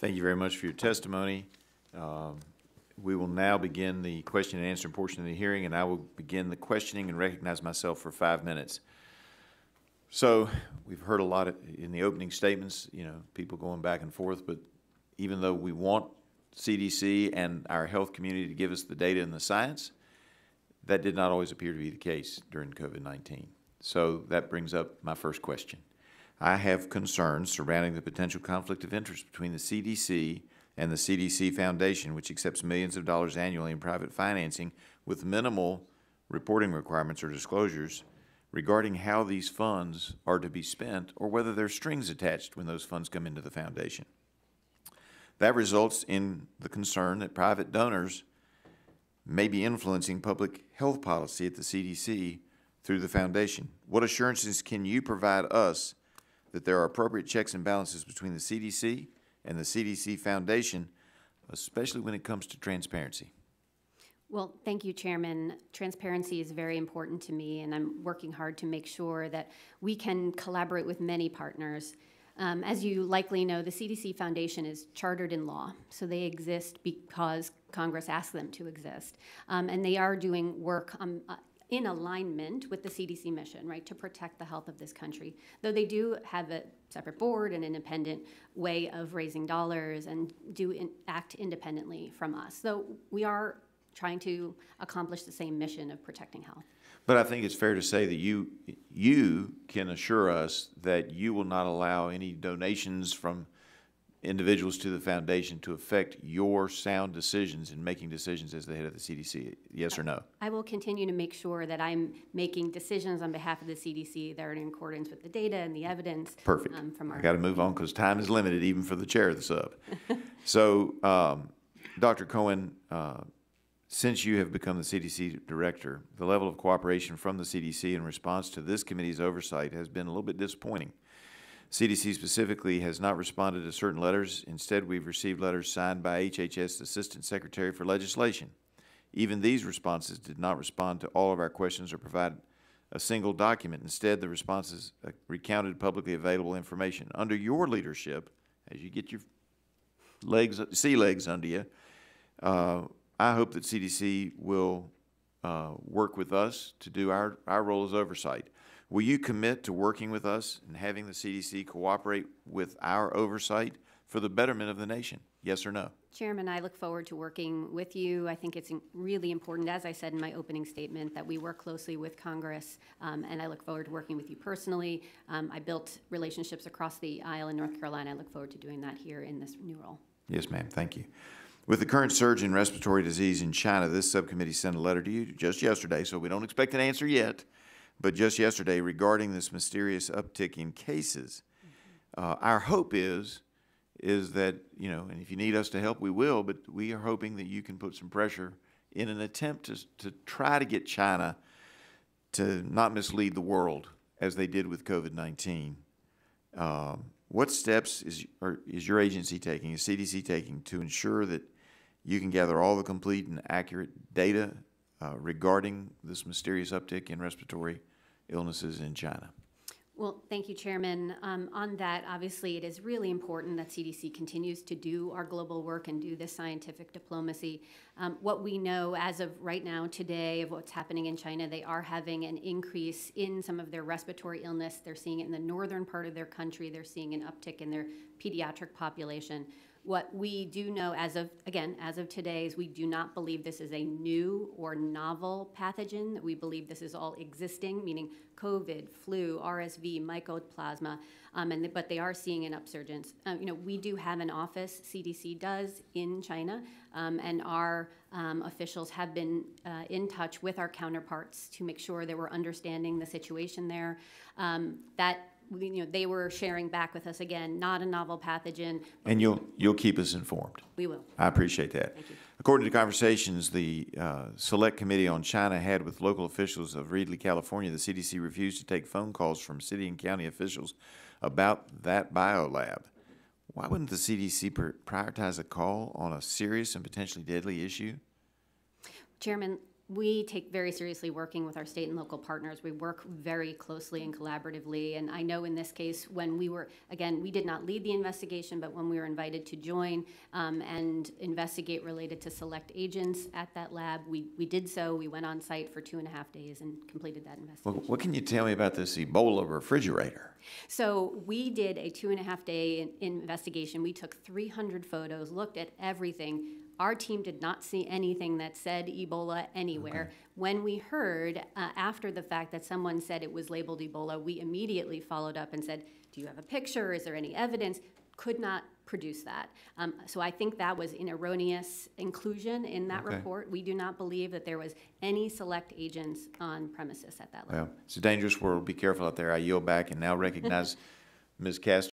Thank you very much for your testimony. We will now begin the question and answer portion of the hearing, and I will begin the questioning and recognize myself for 5 minutes. So we've heard a lot in the opening statements, people going back and forth, but even though we want CDC and our health community to give us the data and the science, that did not always appear to be the case during COVID-19. So that brings up my first question. I have concerns surrounding the potential conflict of interest between the CDC and the CDC Foundation, which accepts millions of dollars annually in private financing with minimal reporting requirements or disclosures regarding how these funds are to be spent or whether there are strings attached when those funds come into the foundation. That results in the concern that private donors may be influencing public health policy at the CDC through the foundation. What assurances can you provide us that there are appropriate checks and balances between the CDC and the CDC Foundation, especially when it comes to transparency? Well, thank you, Chairman. Transparency is very important to me, and I'm working hard to make sure that we can collaborate with many partners. As you likely know, the CDC Foundation is chartered in law, so they exist because Congress asked them to exist. And they are doing work in alignment with the CDC mission, right, to protect the health of this country. Though they do have a separate board, an independent way of raising dollars, and act independently from us. So we are trying to accomplish the same mission of protecting health. But I think it's fair to say that you can assure us that you will not allow any donations from individuals to the foundation to affect your sound decisions in making decisions as the head of the CDC, yes or no? I will continue to make sure that I'm making decisions on behalf of the CDC that are in accordance with the data and the evidence. Perfect. I got to move on because time is limited even for the chair of the sub. So, Dr. Cohen, since you have become the CDC director, the level of cooperation from the CDC in response to this committee's oversight has been a little bit disappointing. CDC specifically has not responded to certain letters. Instead, we've received letters signed by HHS Assistant Secretary for Legislation. Even these responses did not respond to all of our questions or provide a single document. Instead, the responses recounted publicly available information. Under your leadership, as you get your sea legs under you, I hope that CDC will work with us to do our role as oversight. Will you commit to working with us and having the CDC cooperate with our oversight for the betterment of the nation? Yes or no? Chairman, I look forward to working with you. I think it's really important, as I said in my opening statement, that we work closely with Congress, and I look forward to working with you personally. I built relationships across the aisle in North Carolina. I look forward to doing that here in this new role. Yes, ma'am. Thank you. With the current surge in respiratory disease in China, this subcommittee sent a letter to you just yesterday, so we don't expect an answer yet, but just yesterday regarding this mysterious uptick in cases. Our hope is that, and if you need us to help, we will, but we are hoping that you can put some pressure in an attempt to try to get China to not mislead the world as they did with COVID-19. What steps is your agency taking, is CDC taking, to ensure that you can gather all the complete and accurate data regarding this mysterious uptick in respiratory illnesses in China? Well, thank you, Chairman. On that, obviously, it is really important that CDC continues to do our global work and do this scientific diplomacy. What we know as of right now, today, of what's happening in China, they are having an increase in some of their respiratory illness. They're seeing it in the northern part of their country. They're seeing an uptick in their pediatric population. What we do know as of today is we do not believe this is a new or novel pathogen. We believe this is all existing, meaning COVID, flu, RSV, mycoplasma, but they are seeing an upsurgence. We do have an office, CDC does, in China, and our officials have been in touch with our counterparts to make sure that we're understanding the situation there. They were sharing back with us, again, not a novel pathogen. And you'll keep us informed. We will. I appreciate that. Thank you. According to conversations the Select Committee on China had with local officials of Reedley, California, the CDC refused to take phone calls from city and county officials about that biolab. Why wouldn't the CDC prioritize a call on a serious and potentially deadly issue? Chairman, We take very seriously working with our state and local partners. We work very closely and collaboratively. And I know in this case, when we were, again, we did not lead the investigation, but when we were invited to join and investigate related to select agents at that lab, we did so. We went on site for 2.5 days and completed that investigation. What can you tell me about this Ebola refrigerator? So we did a 2.5-day investigation. We took 300 photos, looked at everything. Our team did not see anything that said Ebola anywhere. Okay. When we heard after the fact that someone said it was labeled Ebola, we immediately followed up and said, do you have a picture? Is there any evidence? Could not produce that. So I think that was an erroneous inclusion in that report. We do not believe that there was any select agents on premises at that level. Well, it's a dangerous world. Be careful out there. I yield back and now recognize Ms. Castor.